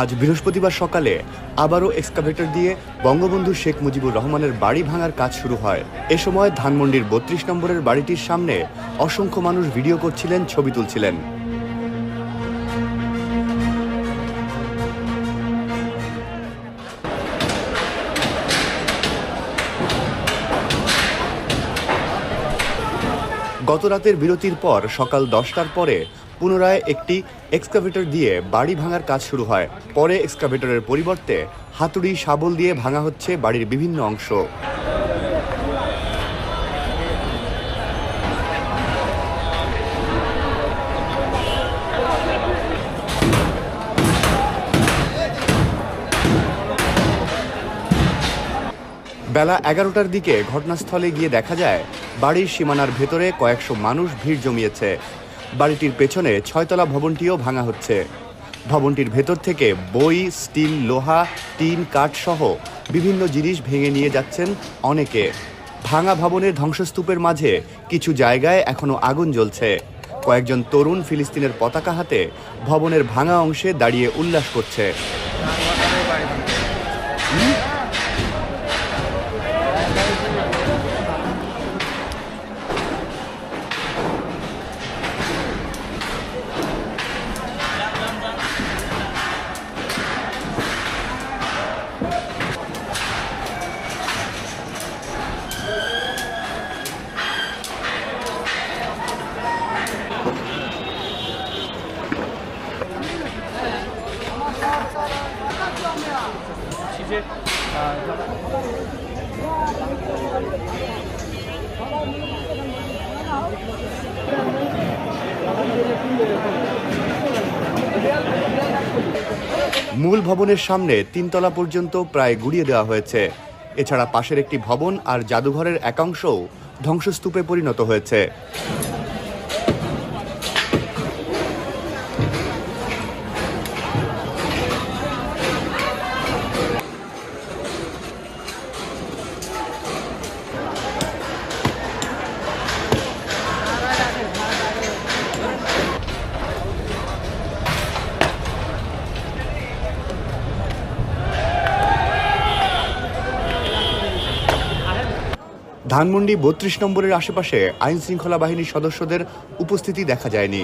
আজ বৃহস্পতিবার সকালে আবারও এক্সকাভেটর দিয়ে বঙ্গবন্ধু শেখ মুজিবুর রহমানের বাড়ি ভাঙার কাজ শুরু হয়। এ সময় ধানমন্ডির ৩২ নম্বরের বাড়িটির সামনে অসংখ্য মানুষ ভিডিও করছিলেন, ছবি তুলছিলেন। গত রাতের বিরতির পর সকাল 10টার পরে পুনরায় একটি এক্সকাভেটর দিয়ে বাড়ি ভাঙার কাজ শুরু হয়। পরে এক্সকাভেটরের পরিবর্তে হাতুড়ি, শাবল দিয়ে ভাঙা হচ্ছে বাড়ির বিভিন্ন অংশ। বেলা 11টার দিকে ঘটনাস্থলে গিয়ে দেখা যায় বাড়ির সীমানার ভেতরে কয়েকশো মানুষ ভিড় জমিয়েছে। বাড়িটির পেছনে 6তলা ভবনটিও ভাঙা হচ্ছে। ভবনটির ভেতর থেকে বই, স্টিল, লোহা, টিন, কাঠ সহ বিভিন্ন জিনিস ভেঙে নিয়ে যাচ্ছেন অনেকে। ভাঙা ভবনের ধ্বংসস্তূপের মাঝে কিছু জায়গায় এখনো আগুন জ্বলছে। কয়েকজন তরুণ ফিলিস্তিনের পতাকা হাতে ভবনের ভাঙা অংশে দাঁড়িয়ে উল্লাস করছে। মূল ভবনের সামনে 3তলা পর্যন্ত প্রায় গুড়িয়ে দেওয়া হয়েছে। এছাড়া পাশের একটি ভবন আর জাদুঘরের একাংশও ধ্বংসস্তূপে পরিণত হয়েছে। ধানমন্ডি ৩২ নম্বরের আশেপাশে আইনশৃঙ্খলা বাহিনীর সদস্যদের উপস্থিতি দেখা যায়নি।